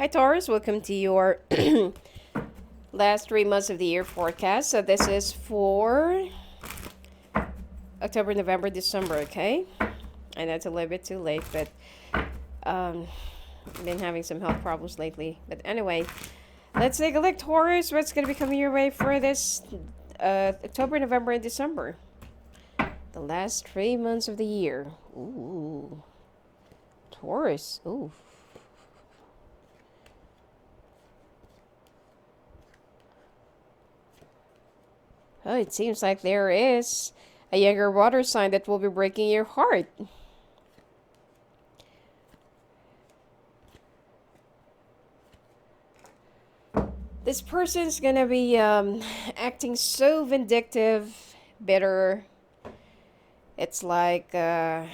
Hi Taurus, welcome to your last 3 months of the year forecast. So this is for October, November, December, okay? I know it's a little bit too late, but I've been having some health problems lately. But anyway, let's take a look, Taurus. What's going to be coming your way for this October, November, and December? The last 3 months of the year. Ooh. Taurus. Ooh. Oh, it seems like there is a younger water sign that will be breaking your heart. This person's gonna be acting so vindictive, bitter. It's like they're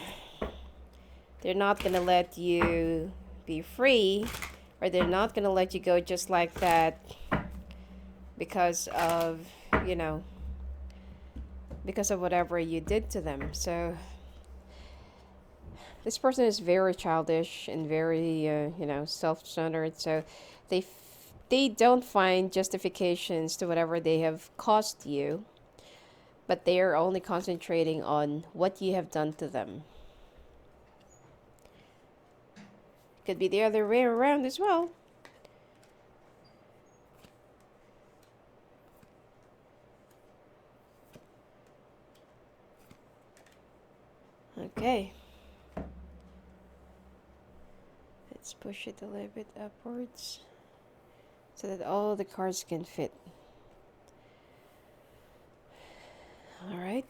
not gonna let you be free, or they're not gonna let you go just like that because of, you know, because of whatever you did to them. So this person is very childish and very self-centered. So they don't find justifications to whatever they have caused you, but they are only concentrating on what you have done to them. Could be the other way around as well. Okay. Let's push it a little bit upwards so that all the cards can fit. All right.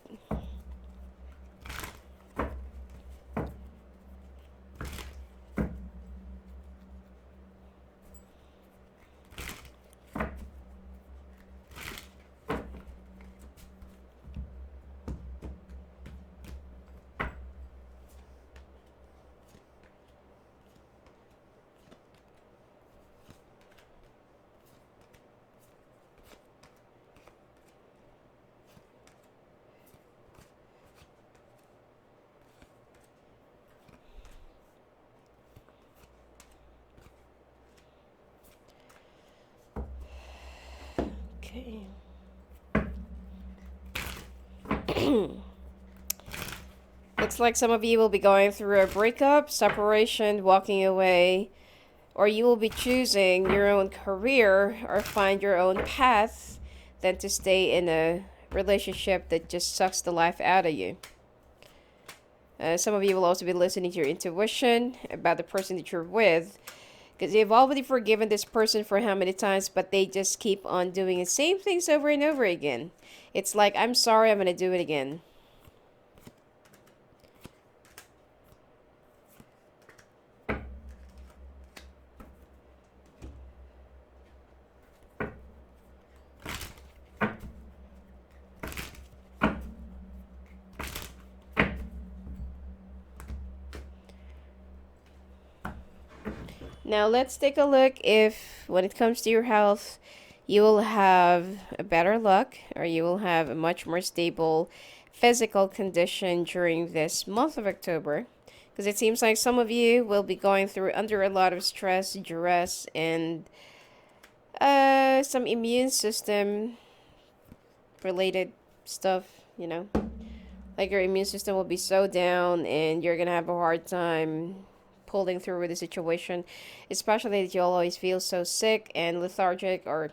Okay. Looks like some of you will be going through a breakup, separation, walking away, or you will be choosing your own career or find your own path than to stay in a relationship that just sucks the life out of you. Some of you will also be listening to your intuition about the person that you're with, because you've already forgiven this person for how many times, but they just keep on doing the same things over and over again. It's like, I'm sorry, I'm going to do it again. Now let's take a look if, when it comes to your health, you will have a better luck or you will have a much more stable physical condition during this month of October. Because it seems like some of you will be going through under a lot of stress, duress, and some immune system related stuff, Like your immune system will be so down and you're going to have a hard time pulling through with the situation, especially that you'll always feel so sick and lethargic or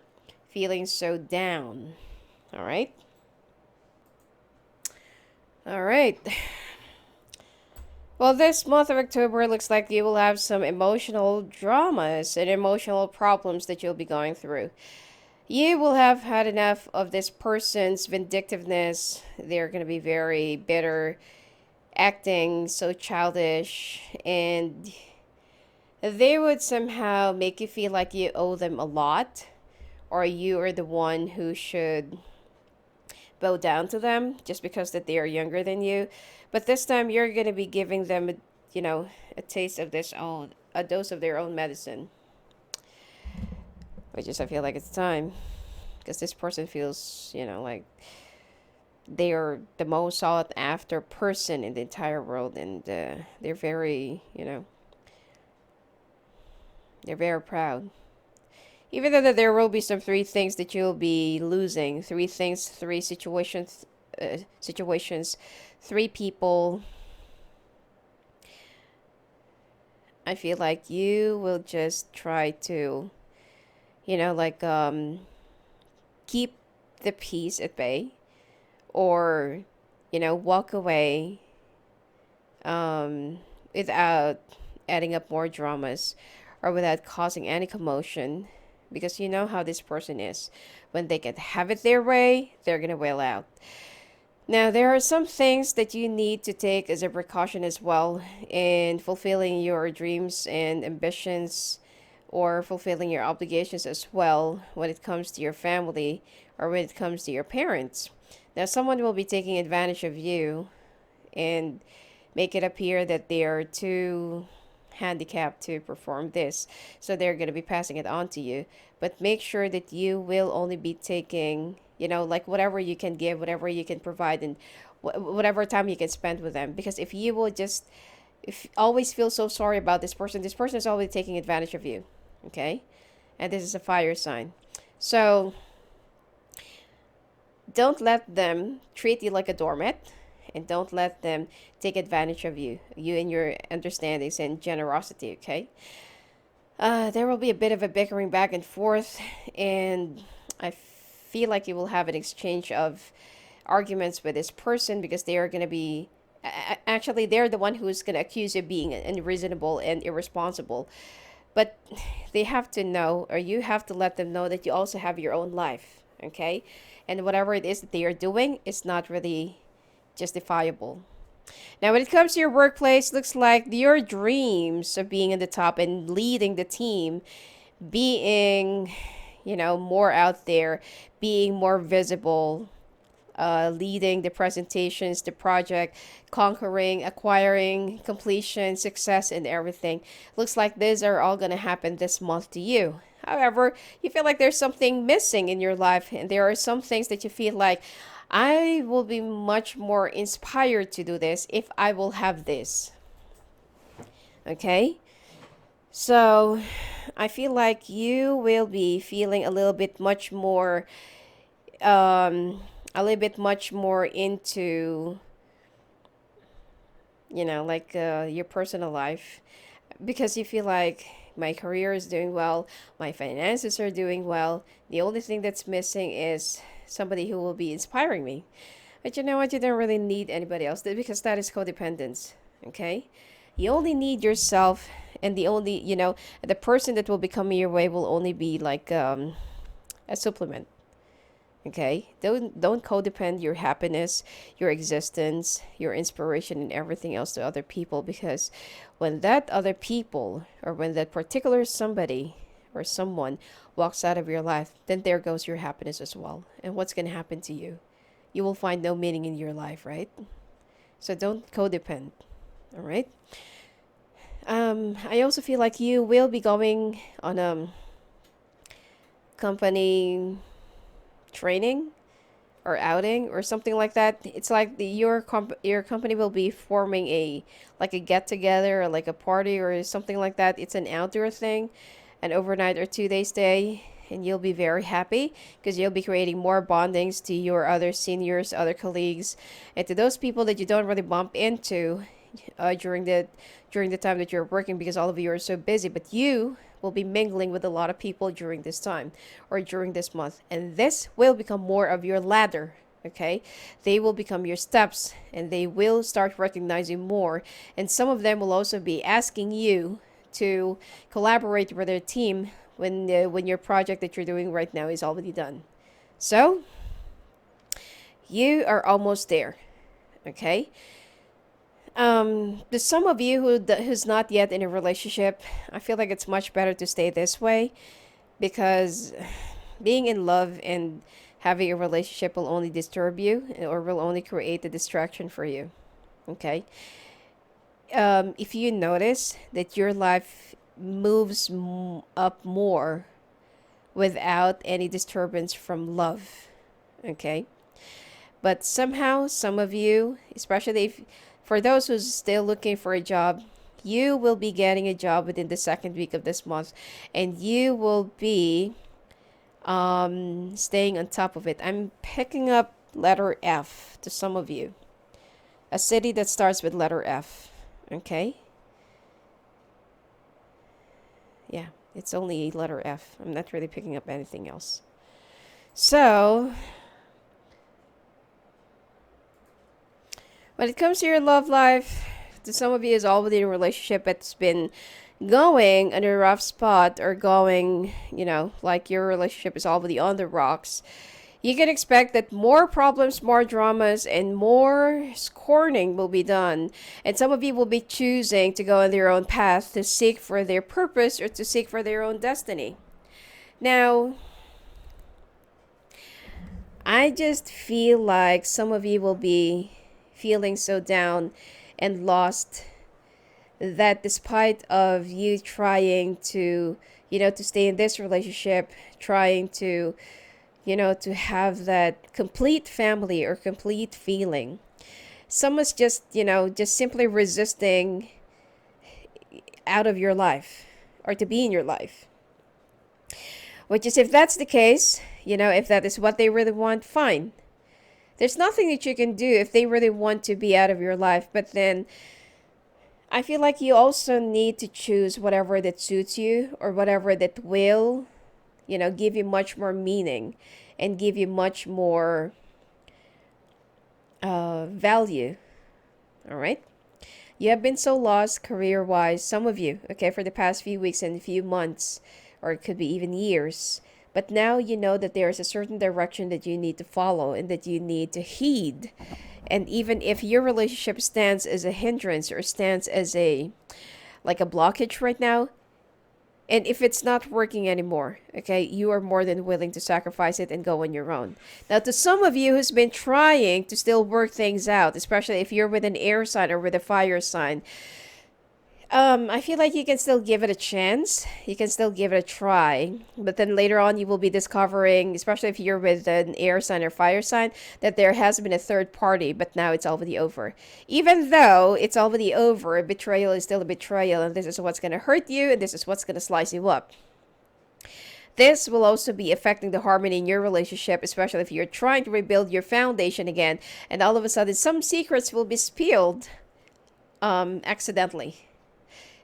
feeling so down. All right. Well, this month of October looks like you will have some emotional dramas and emotional problems that you'll be going through. You will have had enough of this person's vindictiveness. They're going to be very bitter, acting so childish, and they would somehow make you feel like you owe them a lot, or you are the one who should bow down to them just because that they are younger than you. But this time you're going to be giving them a taste of a dose of their own medicine, which is, I feel like it's time, because this person feels like they are the most sought after person in the entire world, and they're very They're very proud. Even though that there will be some three things that you'll be losing, three things, three situations, three people, I feel like you will just try to, like keep the peace at bay, or walk away without adding up more dramas, or without causing any commotion, because you know how this person is. When they can have it their way, they're gonna wail out. Now, there are some things that you need to take as a precaution as well in fulfilling your dreams and ambitions, or fulfilling your obligations as well when it comes to your family or when it comes to your parents. Now, someone will be taking advantage of you and make it appear that they are too handicapped to perform this. So they're going to be passing it on to you. But make sure that you will only be taking, like whatever you can give, whatever you can provide, and whatever time you can spend with them. Because if you will just, if always feel so sorry about this person is always taking advantage of you. Okay? And this is a fire sign. So don't let them treat you like a doormat, and don't let them take advantage of you and your understandings and generosity. Okay, there will be a bit of a bickering back and forth, and I feel like you will have an exchange of arguments with this person, because they are going to be, actually they're the one who's going to accuse you of being unreasonable and irresponsible. But they have to know, or you have to let them know, that you also have your own life. Okay, and whatever it is that they are doing is not really justifiable. Now, when it comes to your workplace, looks like your dreams of being in the top and leading the team, being, more out there, being more visible, leading the presentations, the project, conquering, acquiring, completion, success, and everything. Looks like these are all going to happen this month to you. However, you feel like there's something missing in your life, and there are some things that you feel like, I will be much more inspired to do this if I will have this. Okay? So, I feel like you will be feeling a little bit much more, into, like your personal life, because you feel like, my career is doing well, my finances are doing well. The only thing that's missing is somebody who will be inspiring me. But you know what? You don't really need anybody else, because that is codependence. Okay? You only need yourself, and the only, the person that will be coming your way will only be like a supplement. Okay? Don't codepend your happiness, your existence, your inspiration, and everything else to other people, because when that other people, or when that particular somebody or someone walks out of your life, then there goes your happiness as well. And what's going to happen to you? You will find no meaning in your life, right? So don't codepend. All right? I also feel like you will be going on a company training or outing or something like that. It's like your company will be forming a get together, or like a party or something like that. It's an outdoor thing, an overnight or 2 day stay, and you'll be very happy because you'll be creating more bondings to your other seniors, other colleagues, and to those people that you don't really bump into during the time that you're working, because all of you are so busy. But you will be mingling with a lot of people during this time, or during this month, and this will become more of your ladder. Okay, they will become your steps, and they will start recognizing more, and some of them will also be asking you to collaborate with their team when your project that you're doing right now is already done. So you are almost there. Okay, the some of you who's not yet in a relationship, I feel like it's much better to stay this way, because being in love and having a relationship will only disturb you, or will only create a distraction for you. Okay, if you notice that your life moves up more without any disturbance from love. Okay, but somehow some of you, especially if, for those who's still looking for a job, you will be getting a job within the second week of this month, and you will be staying on top of it. I'm picking up letter F to some of you. A city that starts with letter F. Okay? Yeah, it's only letter F. I'm not really picking up anything else. So, when it comes to your love life, to some of you is already in a relationship that's been going in a rough spot, or going, like your relationship is already on the rocks. You can expect that more problems, more dramas, and more scorning will be done. And some of you will be choosing to go on their own path, to seek for their purpose, or to seek for their own destiny. Now, I just feel like some of you will be feeling so down and lost, that despite of you trying to, to stay in this relationship, trying to, to have that complete family or complete feeling, someone's just, just simply resisting out of your life, or to be in your life. Which is, if that's the case, if that is what they really want, fine. There's nothing that you can do if they really want to be out of your life. But then I feel like you also need to choose whatever that suits you, or whatever that will, give you much more meaning and give you much more value. All right? You have been so lost career-wise, some of you, okay, for the past few weeks and few months, or it could be even years. But now you know that there is a certain direction that you need to follow and that you need to heed. And even if your relationship stands as a hindrance, or stands as a blockage right now, and if it's not working anymore, okay, you are more than willing to sacrifice it and go on your own. Now, to some of you who's been trying to still work things out, especially if you're with an air sign or with a fire sign, I feel like you can still give it a chance. You can still give it a try. But then later on, you will be discovering, especially if you're with an air sign or fire sign, that there has been a third party, but now it's already over. Even though it's already over, betrayal is still a betrayal, and this is what's going to hurt you, and this is what's going to slice you up. This will also be affecting the harmony in your relationship, especially if you're trying to rebuild your foundation again, and all of a sudden some secrets will be spilled accidentally.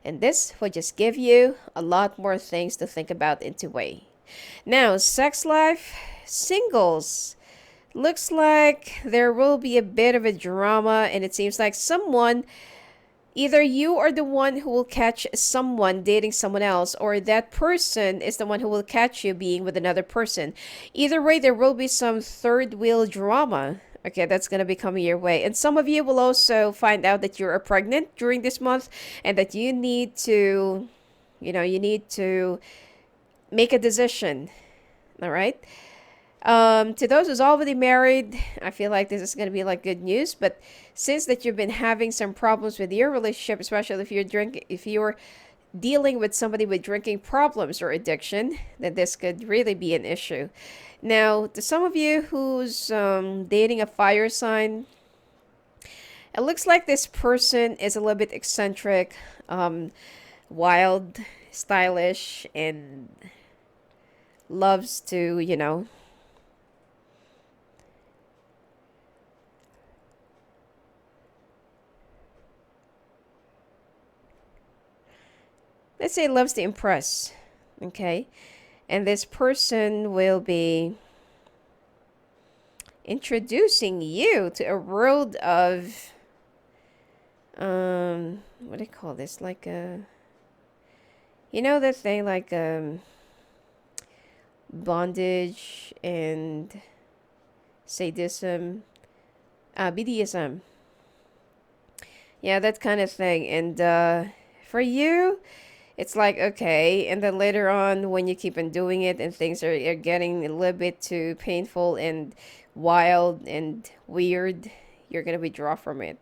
And this will just give you a lot more things to think about into way. Now, sex life, singles. Looks like there will be a bit of a drama, and it seems like someone, either you are the one who will catch someone dating someone else, or that person is the one who will catch you being with another person. Either way, there will be some third wheel drama. Okay, that's going to be coming your way. And some of you will also find out that you're pregnant during this month, and that you need to, you need to make a decision. All right? To those who's already married, I feel like this is going to be like good news. But since that you've been having some problems with your relationship, especially if you're dealing with somebody with drinking problems or addiction, then this could really be an issue. Now, to some of you who's dating a fire sign, it looks like this person is a little bit eccentric, wild, stylish, and loves to, let's say loves to impress, okay? And this person will be introducing you to a world of, what do you call this? Like a, that thing like bondage and sadism, BDSM. Yeah, that kind of thing. And for you, it's like, okay, and then later on, when you keep on doing it and things are getting a little bit too painful and wild and weird, you're going to withdraw from it.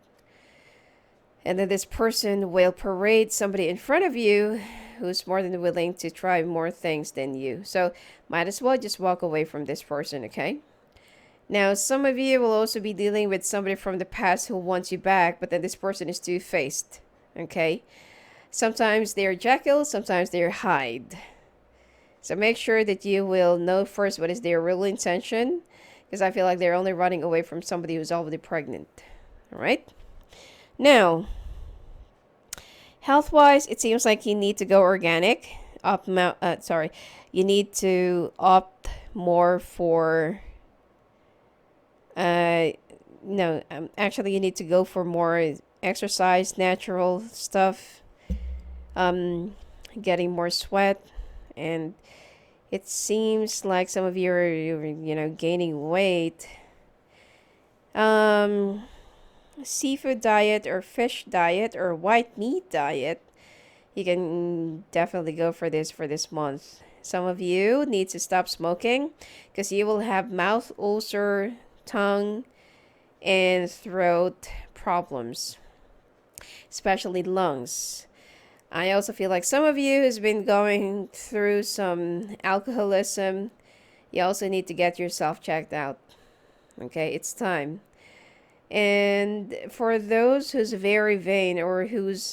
And then this person will parade somebody in front of you who's more than willing to try more things than you. So might as well just walk away from this person, okay? Now, some of you will also be dealing with somebody from the past who wants you back, but then this person is two-faced, okay? Sometimes they're Jekyll, sometimes they're Hyde. So make sure that you will know first what is their real intention, because I feel like they're only running away from somebody who's already pregnant. All right? Now, health-wise, it seems like you need to go organic. You need to opt more for no, actually you need to go for more exercise, natural stuff, getting more sweat, and it seems like some of you are, gaining weight. Seafood diet or fish diet or white meat diet, you can definitely go for this month. Some of you need to stop smoking because you will have mouth ulcer, tongue, and throat problems, especially lungs. I also feel like some of you has been going through some alcoholism. You also need to get yourself checked out. Okay, it's time. And for those who's very vain or who's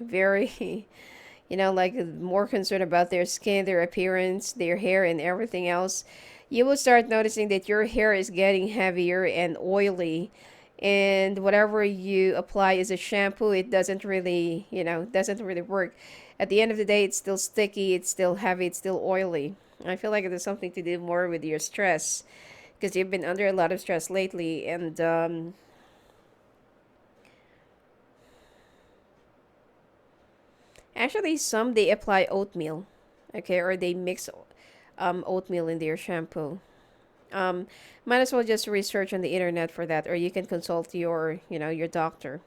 very, like more concerned about their skin, their appearance, their hair, and everything else, you will start noticing that your hair is getting heavier and oily. And whatever you apply as a shampoo, it doesn't really, doesn't really work. At the end of the day, it's still sticky, it's still heavy, it's still oily. I feel like it has something to do more with your stress because you've been under a lot of stress lately. And actually, some they apply oatmeal, okay, or they mix oatmeal in their shampoo. Might as well just research on the internet for that, or you can consult your doctor.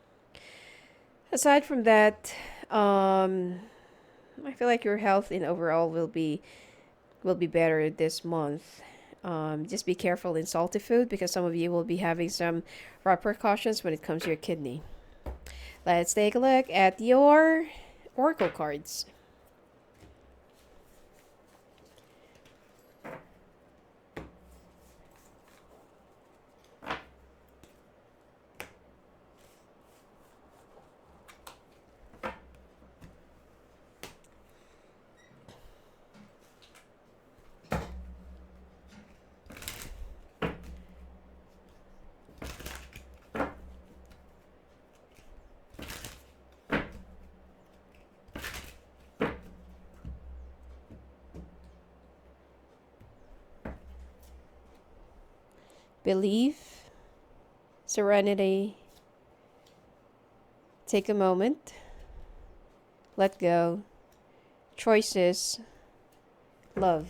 Aside from that, I feel like your health in overall will be better this month. Just be careful in salty food because some of you will be having some repercussions when it comes to your kidney. Let's take a look at your oracle cards. Belief, serenity, take a moment, let go, choices, love.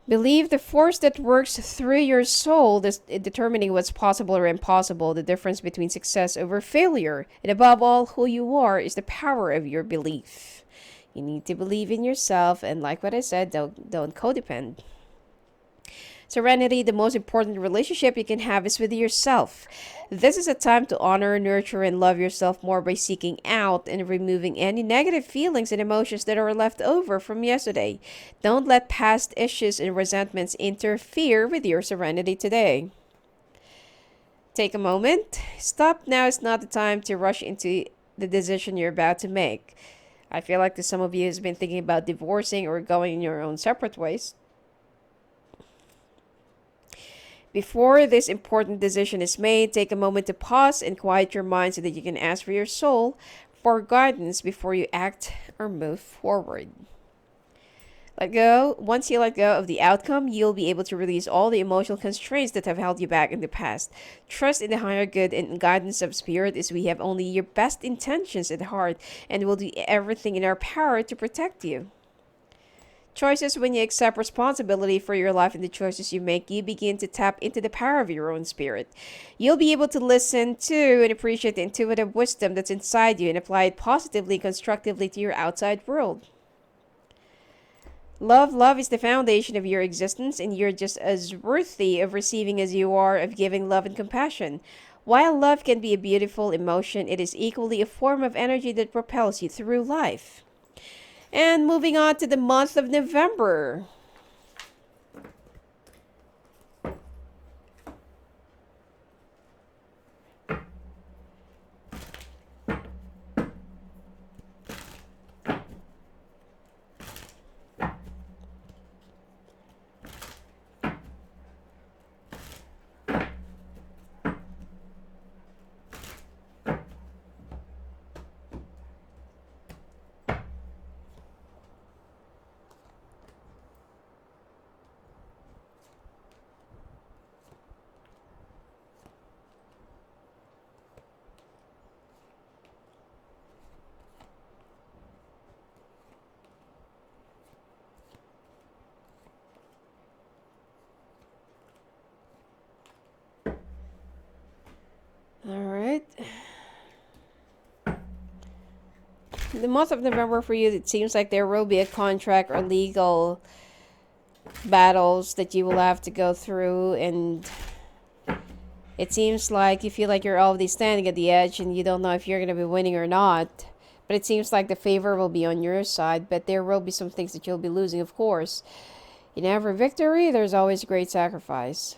Believe the force that works through your soul, determining what's possible or impossible, the difference between success over failure, and above all, who you are is the power of your belief. You need to believe in yourself, and like what I said, don't codepend. Serenity, the most important relationship you can have is with yourself. This is a time to honor, nurture, and love yourself more by seeking out and removing any negative feelings and emotions that are left over from yesterday. Don't let past issues and resentments interfere with your serenity today. Take a moment. Stop now is not the time to rush into the decision you're about to make. I feel like some of you has been thinking about divorcing or going in your own separate ways. Before this important decision is made, take a moment to pause and quiet your mind so that you can ask for your soul for guidance before you act or move forward. Let go. Once you let go of the outcome, you'll be able to release all the emotional constraints that have held you back in the past. Trust in the higher good and guidance of spirit as we have only your best intentions at heart and will do everything in our power to protect you. Choices. When you accept responsibility for your life and the choices you make, you begin to tap into the power of your own spirit. You'll be able to listen to and appreciate the intuitive wisdom that's inside you and apply it positively and constructively to your outside world. Love is the foundation of your existence, and you're just as worthy of receiving as you are of giving love and compassion. While love can be a beautiful emotion, it is equally a form of energy that propels you through life. And moving on to the month of November. the month of November for you, it seems like there will be a contract or legal battles that you will have to go through, and it seems like you feel like you're already standing at the edge and you don't know if you're going to be winning or not. But it seems like the favor will be on your side, but there will be some things that you'll be losing, of course. In every victory, there's always great sacrifice.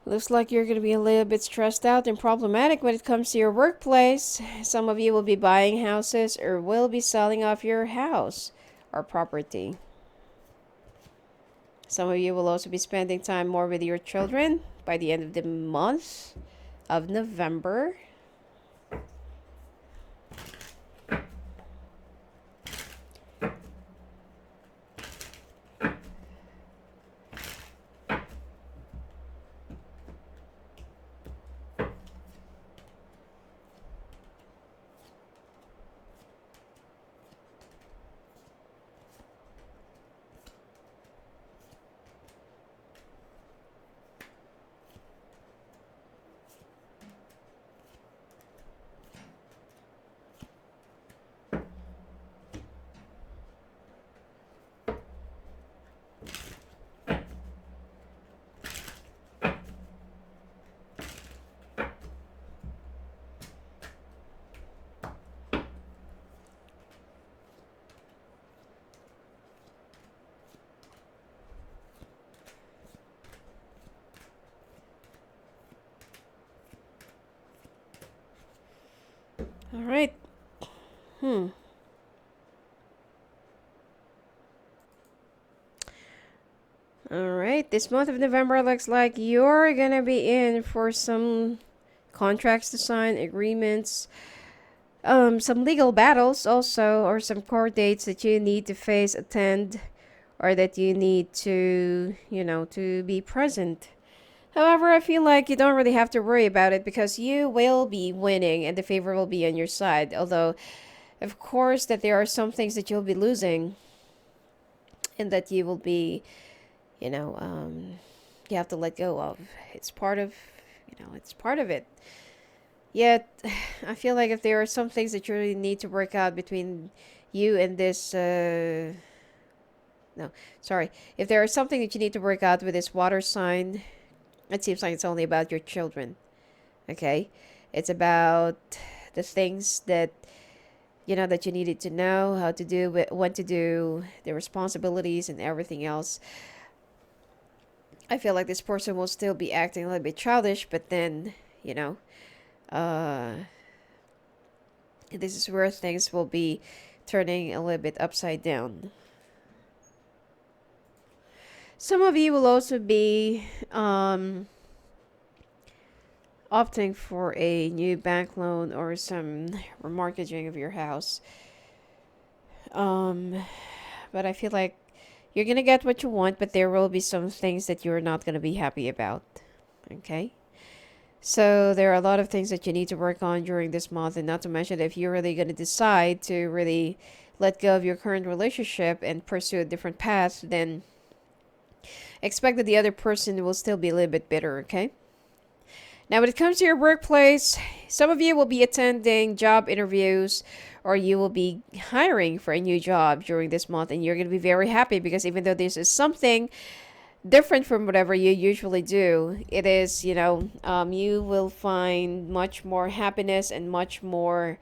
Looks like you're going to be a little bit stressed out and problematic when it comes to your workplace. Some of you will be buying houses or will be selling off your house or property. Some of you will also be spending time more with your children by the end of the month of November. All right. Alright, this month of November looks like you're gonna be in for some contracts to sign, agreements, some legal battles also, or some court dates that you need to face, attend, or that you need to, to be present. However, I feel like you don't really have to worry about it because you will be winning and the favor will be on your side. Although, of course, that there are some things that you'll be losing and that you will be, you have to let go of. It's part of, it's part of it. Yet, I feel like if there are some things that you really need to work out between you and this, if there is something that you need to work out with this water sign, it seems like it's only about your children. Okay? It's about the things that, that you needed to know, how to do, what to do, the responsibilities and everything else. I feel like this person will still be acting a little bit childish, but then, this is where things will be turning a little bit upside down. Some of you will also be opting for a new bank loan or some remortgaging of your house. But I feel like you're going to get what you want, but there will be some things that you're not going to be happy about. Okay? So there are a lot of things that you need to work on during this month, and not to mention if you're really going to decide to really let go of your current relationship and pursue a different path, then expect that the other person will still be a little bit bitter, okay? Now, when it comes to your workplace, some of you will be attending job interviews or you will be hiring for a new job during this month, and you're going to be very happy because even though this is something different from whatever you usually do, it is, you will find much more happiness and much more,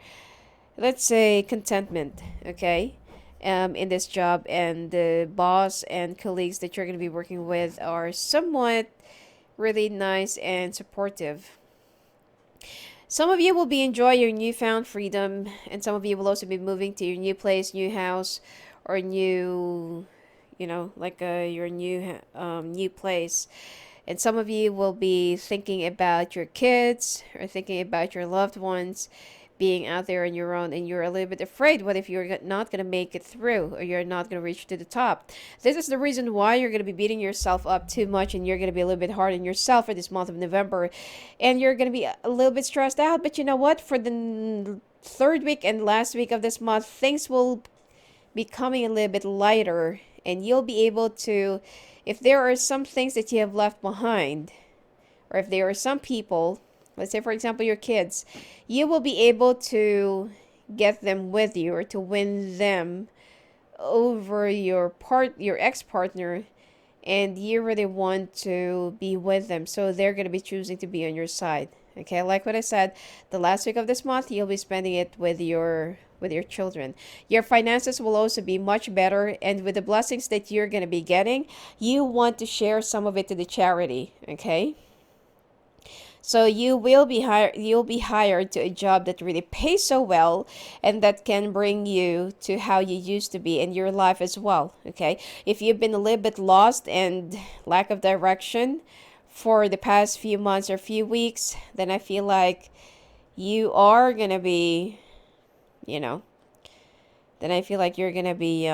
let's say, contentment, okay? In this job, and the boss and colleagues that you're going to be working with are somewhat really nice and supportive. Some of you will be enjoying your newfound freedom, and some of you will also be moving to your new place, new house, or new, your new place. And some of you will be thinking about your kids or thinking about your loved ones being out there on your own, and you're a little bit afraid. What if you're not going to make it through, or you're not going to reach to the top? This is the reason why you're going to be beating yourself up too much, and you're going to be a little bit hard on yourself for this month of November, and you're going to be a little bit stressed out. But you know what? For the third week and last week of this month, things will be coming a little bit lighter, and you'll be able to, if there are some things that you have left behind, or if there are some people, let's say for example your kids, you will be able to get them with you, or to win them over your ex-partner, and you really want to be with them, so they're going to be choosing to be on your side. Okay, like what I said, the last week of this month you'll be spending it with your children. Your finances will also be much better, and with the blessings that you're going to be getting, you want to share some of it to the charity. Okay, so you'll be hired to a job that really pays so well, and that can bring you to how you used to be in your life as well. Okay, if you've been a little bit lost and lack of direction for the past few months or few weeks, then I feel like you are gonna be, then I feel like you're gonna be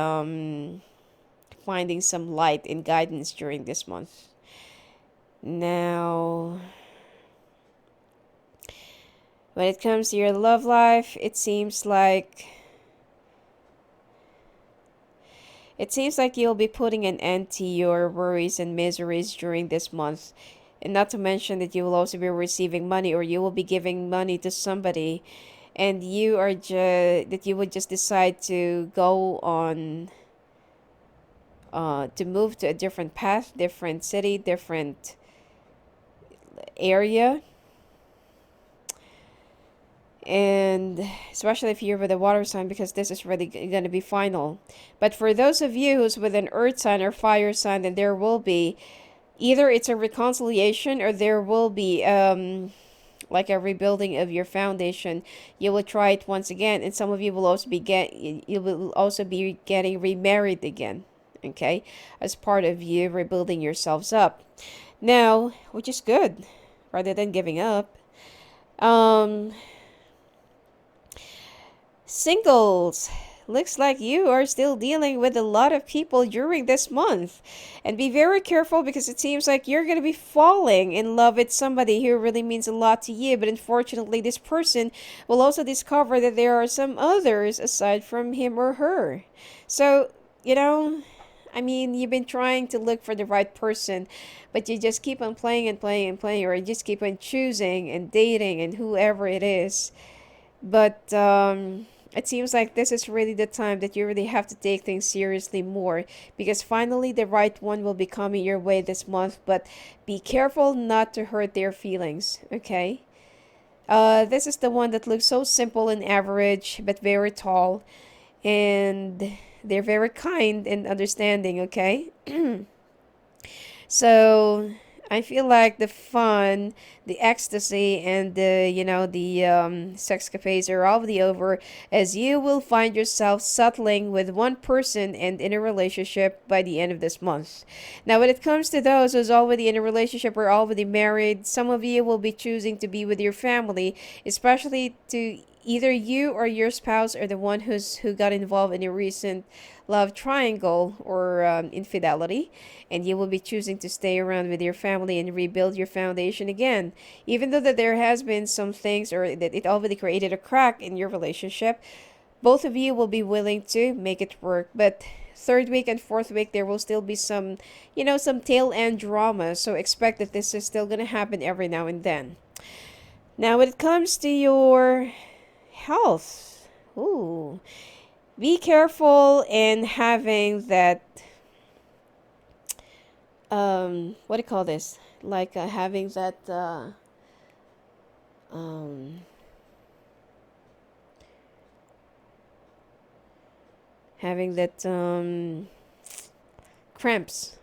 finding some light and guidance during this month. Now, when it comes to your love life, it seems like you'll be putting an end to your worries and miseries during this month. And not to mention that you will also be receiving money, or you will be giving money to somebody, and you would just decide to go on, to move to a different path, different city, different area. And especially if you're with a water sign, because this is really going to be final. But for those of you who's with an earth sign or fire sign, then there will be, either it's a reconciliation, or there will be like a rebuilding of your foundation. You will try it once again, and some of you will also be getting remarried again. Okay, as part of you rebuilding yourselves up now, which is good, rather than giving up. Singles, looks like you are still dealing with a lot of people during this month, and be very careful, because it seems like you're going to be falling in love with somebody who really means a lot to you, but unfortunately this person will also discover that there are some others aside from him or her. So, you've been trying to look for the right person, but you just keep on playing and playing and playing, or you just keep on choosing and dating and whoever it is. But it seems like this is really the time that you really have to take things seriously more, because finally the right one will be coming your way this month. But be careful not to hurt their feelings, okay? This is the one that looks so simple and average, but very tall, and they're very kind and understanding, okay? So I feel like the fun, the ecstasy, and the sexcapades are already over, as you will find yourself settling with one person and in a relationship by the end of this month. Now, when it comes to those who's already in a relationship or already married, some of you will be choosing to be with your family, especially to either you or your spouse are the one who got involved in a recent love triangle or infidelity, and you will be choosing to stay around with your family and rebuild your foundation again, even though that there has been some things, or that it already created a crack in your relationship. Both of you will be willing to make it work, but third week and fourth week there will still be some tail end drama, so expect that this is still going to happen every now and then. Now, when it comes to your health, be careful in having that what do you call this, like having that cramps,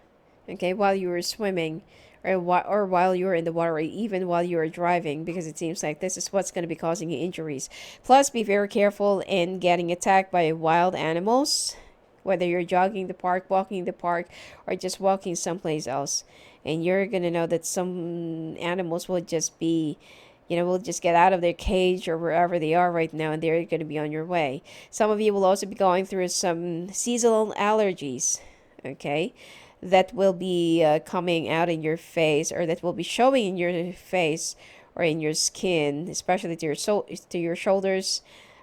okay, while you were swimming, or while you're in the water, or even while you're driving, because it seems like this is what's going to be causing you injuries. Plus, be very careful in getting attacked by wild animals, whether you're jogging the park, walking the park, or just walking someplace else. and you're gonna know that some animals will just be, will just get out of their cage or wherever they are right now, and they're going to be on your way. Some of you will also be going through some seasonal allergies, okay, that will be coming out in your face, or that will be showing in your face or in your skin, especially to your shoulders,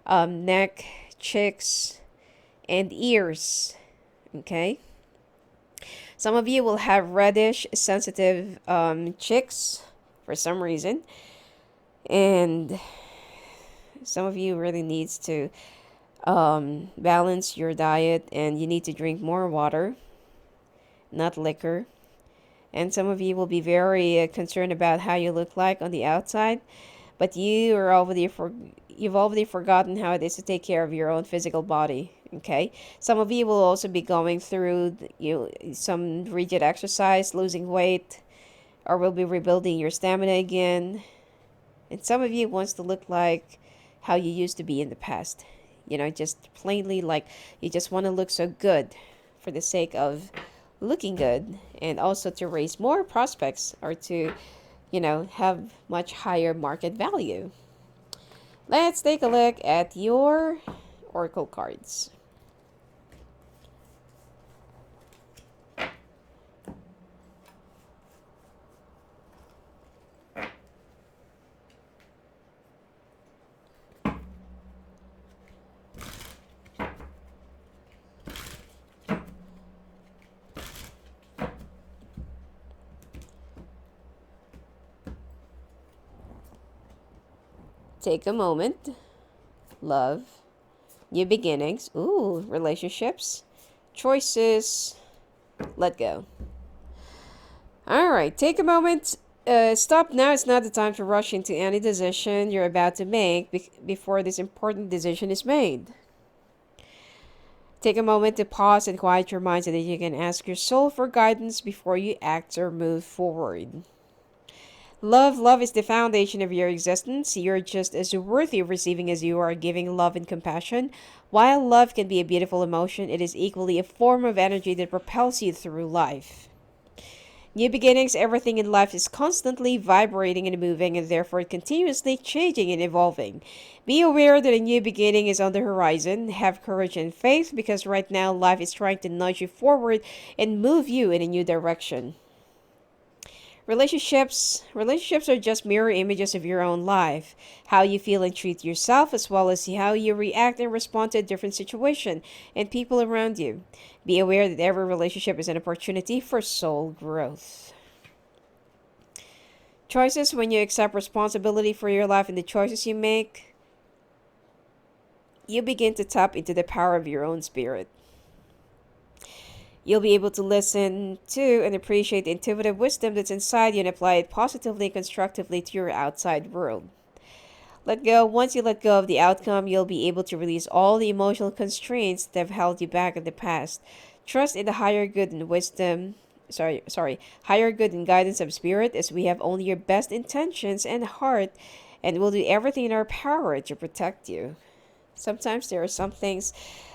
neck, cheeks, and ears, okay. Some of you will have reddish, sensitive cheeks for some reason. And some of you really needs to balance your diet, and you need to drink more water, not liquor. And some of you will be very concerned about how you look like on the outside, but you've already forgotten how it is to take care of your own physical body. Okay, some of you will also be going through some rigid exercise, losing weight, or will be rebuilding your stamina again. And some of you wants to look like how you used to be in the past. Just plainly like you just want to look so good for the sake of looking good, and also to raise more prospects, or to, have much higher market value. Let's take a look at your oracle cards. Take a moment. Love. New beginnings. Ooh, relationships. Choices. Let go. Alright, take a moment. Stop now. It's not the time to rush into any decision you're about to make before this important decision is made. Take a moment to pause and quiet your mind so that you can ask your soul for guidance before you act or move forward. Love is the foundation of your existence. You're just as worthy of receiving as you are giving love and compassion. While love can be a beautiful emotion, it is equally a form of energy that propels you through life. New beginnings, everything in life is constantly vibrating and moving, and therefore continuously changing and evolving. Be aware that a new beginning is on the horizon. Have courage and faith, because right now life is trying to nudge you forward and move you in a new direction. Relationships are just mirror images of your own life. How you feel and treat yourself, as well as how you react and respond to a different situation and people around you. Be aware that every relationship is an opportunity for soul growth. Choices. When you accept responsibility for your life and the choices you make, you begin to tap into the power of your own spirit. You'll be able to listen to and appreciate the intuitive wisdom that's inside you and apply it positively and constructively to your outside world. Let go. Once you let go of the outcome, you'll be able to release all the emotional constraints that have held you back in the past. Trust in the higher good and higher good and guidance of spirit, as we have only your best intentions and heart, and will do everything in our power to protect you. Sometimes there are some things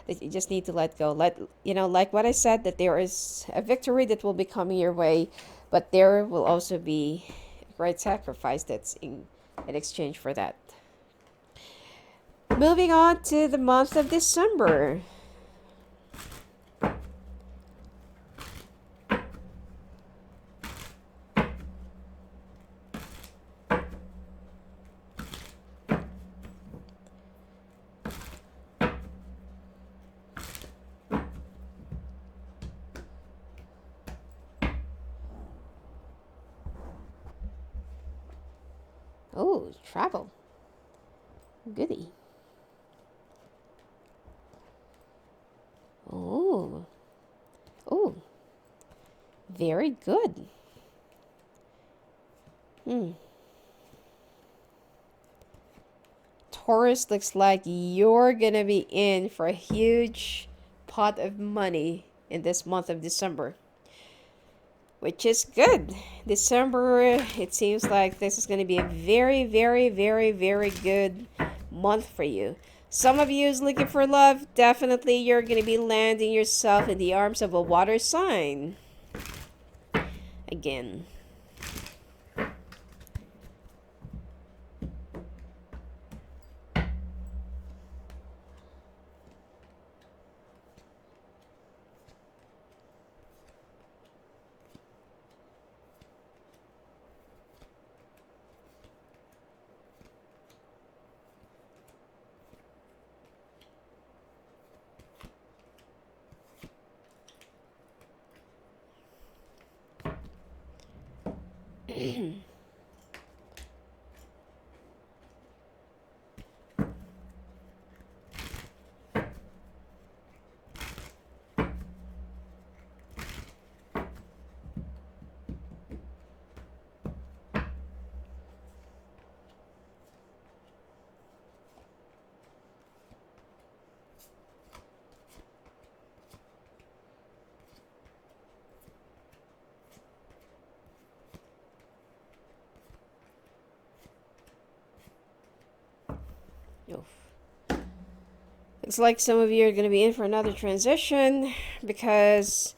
that you just need to let go. Like what I said, that there is a victory that will be coming your way, but there will also be a great sacrifice that's in exchange for that. Moving on to the month of December. Oh, travel. Goody. Oh. Oh. Very good. Taurus, looks like you're gonna be in for a huge pot of money in this month of December, which is good. December, it seems like this is going to be a very, very, very, very good month for you. Some of you is looking for love. Definitely you're going to be landing yourself in the arms of a water sign. again. Oof. Looks like some of you are going to be in for another transition because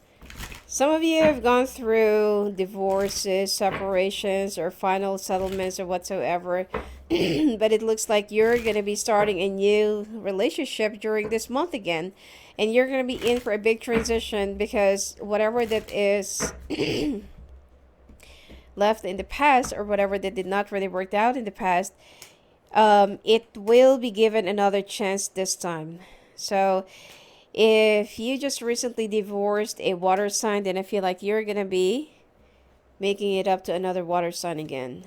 some of you have gone through divorces, separations, or final settlements or whatsoever. But it looks like you're going to be starting a new relationship during this month again. And you're going to be in for a big transition because whatever that is left in the past or whatever that did not really work out in the past, it will be given another chance this time. So if you just recently divorced a water sign, then I feel like you're going to be making it up to another water sign again.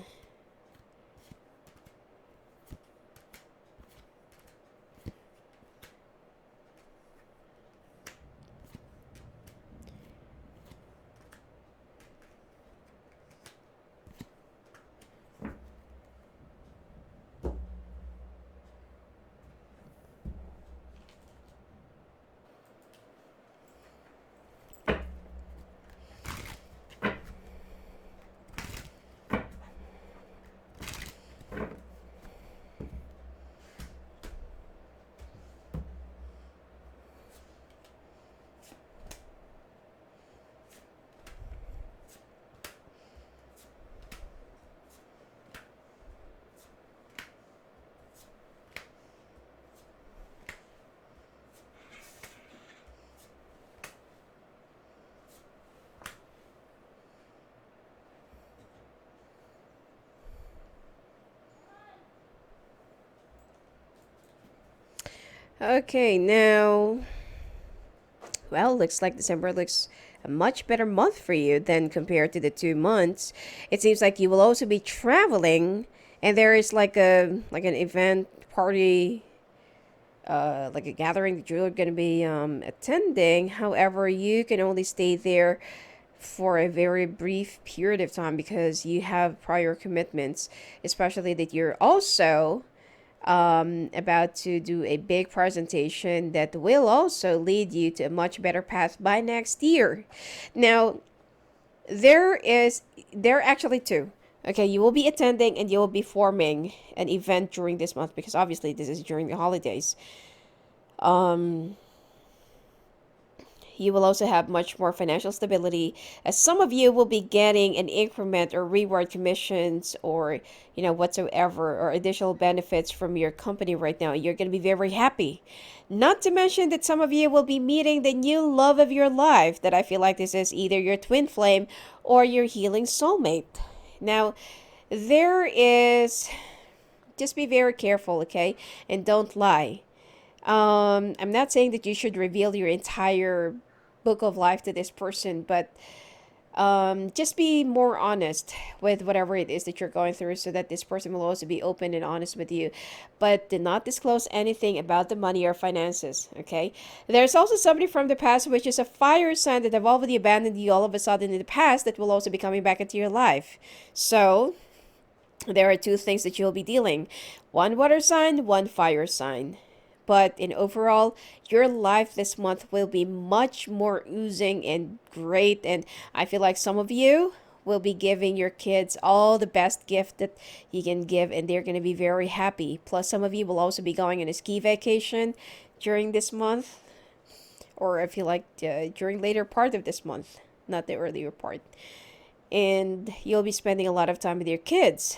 Okay, now, well, looks like December looks a much better month for you than compared to the 2 months. It seems like you will also be traveling, and there is like an event party, like a gathering that you're going to be attending. However, you can only stay there for a very brief period of time because you have prior commitments, especially that you're also about to do a big presentation that will also lead you to a much better path by next year. Now, there are actually two. Okay, you will be attending and you will be forming an event during this month because obviously this is during the holidays. You will also have much more financial stability, as some of you will be getting an increment or reward commissions or whatsoever, or additional benefits from your company right now. You're going to be very happy. Not to mention that some of you will be meeting the new love of your life, that I feel like this is either your twin flame or your healing soulmate. Now, there is, just be very careful, okay, and don't lie. I'm not saying that you should reveal your entire book of life to this person, but just be more honest with whatever it is that you're going through so that this person will also be open and honest with you. But do not disclose anything about the money or finances, okay? There's also somebody from the past, which is a fire sign that have already abandoned you all of a sudden in the past, that will also be coming back into your life. So there are two things that you'll be dealing: one water sign, one fire sign. But in overall, your life this month will be much more oozing and great. And I feel like some of you will be giving your kids all the best gift that you can give, and they're going to be very happy. Plus, some of you will also be going on a ski vacation during this month, or if you like, during later part of this month, not the earlier part. and you'll be spending a lot of time with your kids.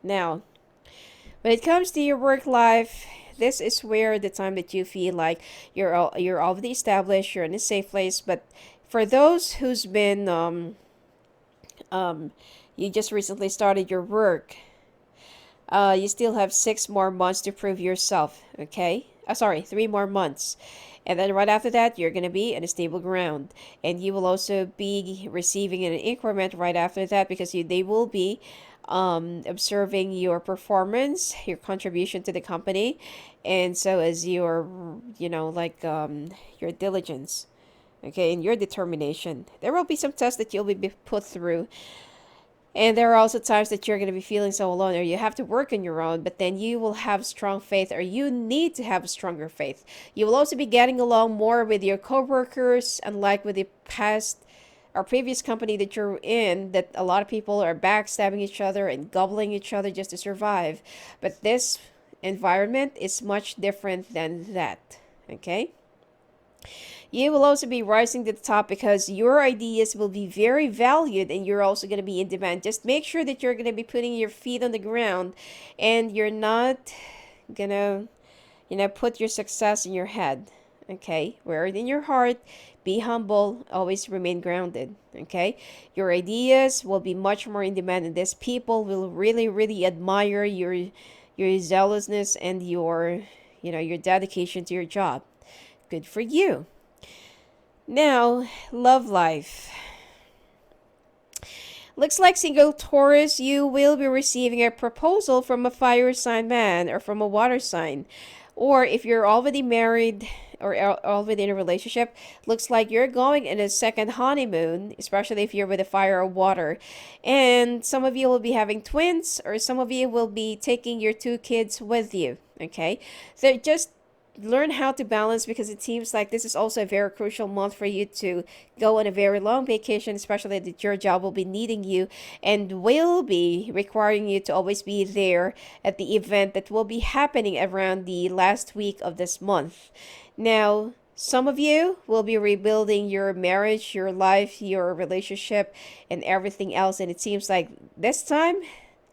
Now, when it comes to your work life, this is where the time that you feel like you're already established, you're in a safe place. But for those who's been you just recently started your work, you still have 6 more months to prove yourself. Okay, sorry, 3 more months. And then right after that, you're going to be in a stable ground. And you will also be receiving an increment right after that, because they will be observing your performance, your contribution to the company, and so as your, your diligence, okay, and your determination. There will be some tests that you'll be put through. And there are also times that you're going to be feeling so alone, or you have to work on your own, but then you will have strong faith, or you need to have stronger faith. You will also be getting along more with your coworkers, unlike with the past or previous company that you're in, that a lot of people are backstabbing each other and gobbling each other just to survive. But this environment is much different than that, okay? You will also be rising to the top because your ideas will be very valued, and you're also going to be in demand. Just make sure that you're going to be putting your feet on the ground, and you're not going to, put your success in your head. Okay? Wear it in your heart. Be humble. Always remain grounded. Okay? Your ideas will be much more in demand, and these people will really, really admire your zealousness and your dedication to your job. Good for you. Now, love life. Looks like single Taurus, you will be receiving a proposal from a fire sign man or from a water sign. Or if you're already married or already in a relationship, looks like you're going in a second honeymoon, especially if you're with a fire or water. And some of you will be having twins, or some of you will be taking your 2 kids with you. Okay? So just learn how to balance, because it seems like this is also a very crucial month for you to go on a very long vacation, especially that your job will be needing you and will be requiring you to always be there at the event that will be happening around the last week of this month. Now, some of you will be rebuilding your marriage, your life, your relationship, and everything else, and it seems like this time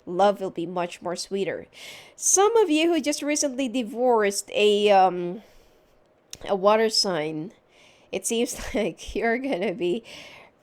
love will be much more sweeter. Some of you who just recently divorced a water sign, it seems like you're gonna be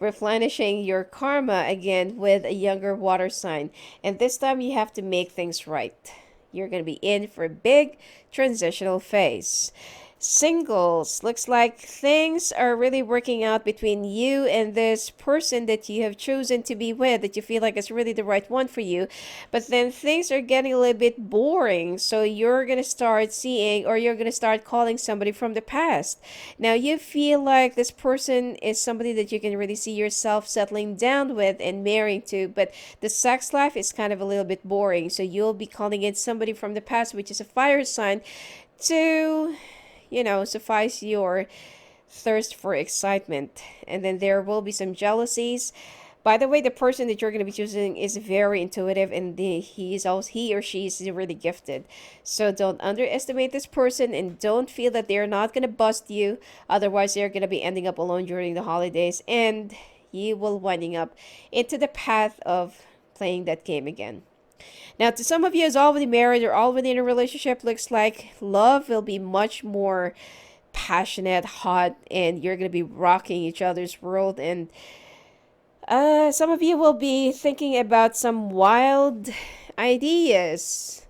replenishing your karma again with a younger water sign, and this time you have to make things right. You're gonna be in for a big transitional phase. Singles, looks like things are really working out between you and this person that you have chosen to be with, that you feel like is really the right one for you. But then things are getting a little bit boring, so you're gonna start seeing, or you're gonna start calling somebody from the past. Now you feel like this person is somebody that you can really see yourself settling down with and marrying to, but the sex life is kind of a little bit boring, so you'll be calling in somebody from the past, which is a fire sign, to suffice your thirst for excitement. And then there will be some jealousies. By the way, the person that you're going to be choosing is very intuitive, and he or she is really gifted. So don't underestimate this person, and don't feel that they're not going to bust you. Otherwise, they're going to be ending up alone during the holidays, and you will winding up into the path of playing that game again. Now, to some of you who's already married or already in a relationship, looks like love will be much more passionate, hot, and you're going to be rocking each other's world. And some of you will be thinking about some wild ideas,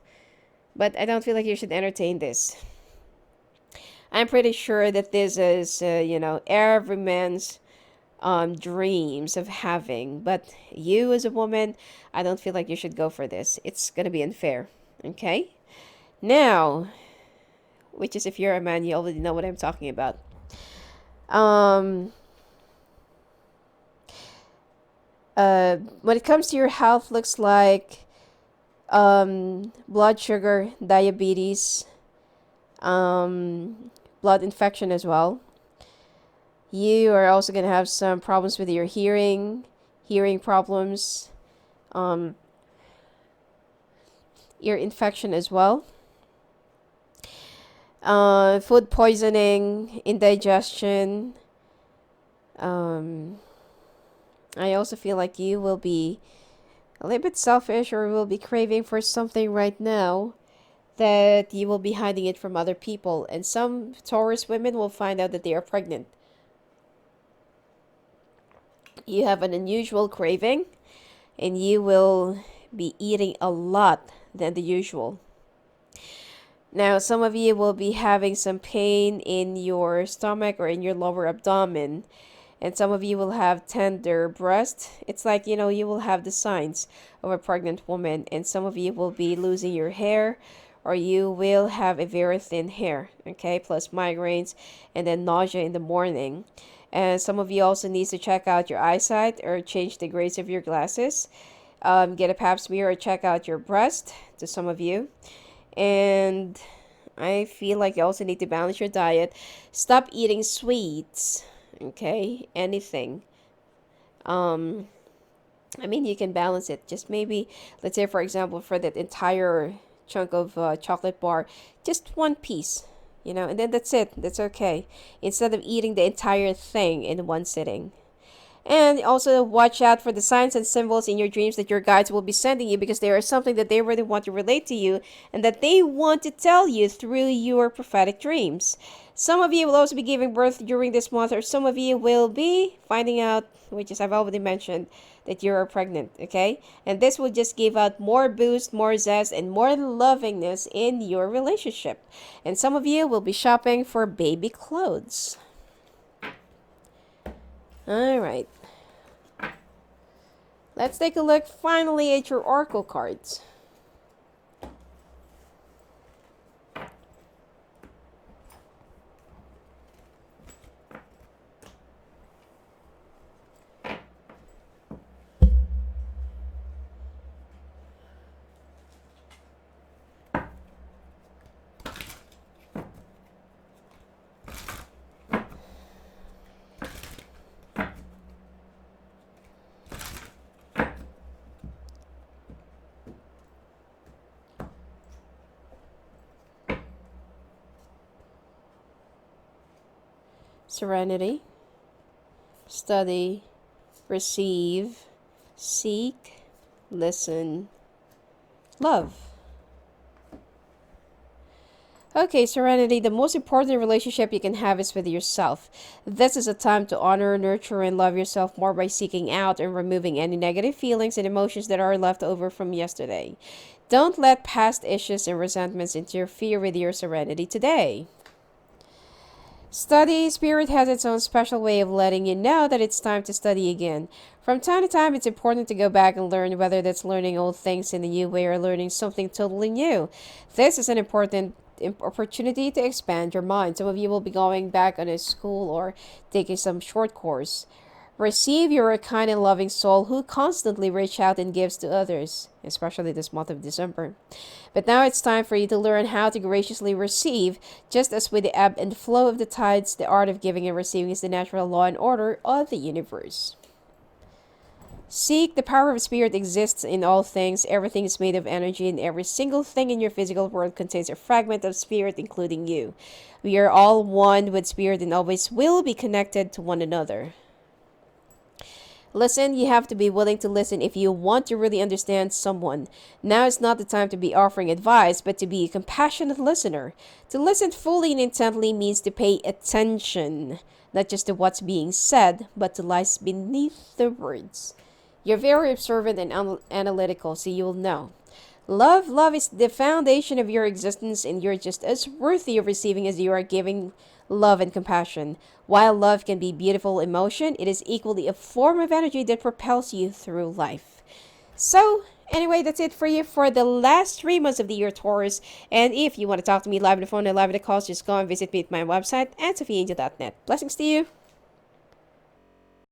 but I don't feel like you should entertain this. I'm pretty sure that this is, every man's dreams of having, but you as a woman, I don't feel like you should go for this. It's gonna be unfair. Okay, now, which is, if you're a man, you already know what I'm talking about. When it comes to your health, looks like blood sugar, diabetes, blood infection as well. You are also going to have some problems with your hearing problems, ear infection as well, food poisoning, indigestion, I also feel like you will be a little bit selfish or will be craving for something right now that you will be hiding it from other people. And some Taurus women will find out that they are pregnant. You have an unusual craving and you will be eating a lot than the usual. Now, some of you will be having some pain in your stomach or in your lower abdomen, and some of you will have tender breast. It's like, you will have the signs of a pregnant woman, and some of you will be losing your hair, or you will have a very thin hair, okay, plus migraines, and then nausea in the morning. And some of you also need to check out your eyesight or change the grades of your glasses. Get a pap smear or check out your breast to some of you. And I feel like you also need to balance your diet. Stop eating sweets, okay? Anything. You can balance it. Just maybe, let's say, for example, for that entire chunk of chocolate bar, just one piece, and then that's it. That's okay. Instead of eating the entire thing in one sitting. And also watch out for the signs and symbols in your dreams that your guides will be sending you, because there is something that they really want to relate to you and that they want to tell you through your prophetic dreams. Some of you will also be giving birth during this month, or some of you will be finding out, which is I've already mentioned, that you are pregnant, okay? And this will just give out more boost, more zest, and more lovingness in your relationship. And some of you will be shopping for baby clothes. All right. Let's take a look finally at your oracle cards. Serenity, study, receive, seek, listen, love. Okay, Serenity, the most important relationship you can have is with yourself. This is a time to honor, nurture, and love yourself more by seeking out and removing any negative feelings and emotions that are left over from yesterday. Don't let past issues and resentments interfere with your serenity today. Study Spirit has its own special way of letting you know that it's time to study again. From time to time, it's important to go back and learn, whether that's learning old things in a new way or learning something totally new. This is an important opportunity to expand your mind. Some of you will be going back on a school or taking some short course. Receive, you're a kind and loving soul who constantly reach out and gives to others, especially this month of December. But now it's time for you to learn how to graciously receive. Just as with the ebb and flow of the tides, the art of giving and receiving is the natural law and order of the universe. Seek, the power of spirit exists in all things. Everything is made of energy, and every single thing in your physical world contains a fragment of spirit, including you. We are all one with spirit and always will be connected to one another. Listen, you have to be willing to listen if you want to really understand someone. Now is not the time to be offering advice, but to be a compassionate listener. To listen fully and intently means to pay attention, not just to what's being said, but to lies beneath the words. You're very observant and analytical, so you'll know. Love is the foundation of your existence, and you're just as worthy of receiving as you are giving love and compassion. While love can be beautiful emotion, it is equally a form of energy that propels you through life. So, anyway, that's it for you for the last 3 months of the year, Taurus. And if you want to talk to me live on the phone and live on the calls, just go and visit me at my website at sophiaangel.net. Blessings to you.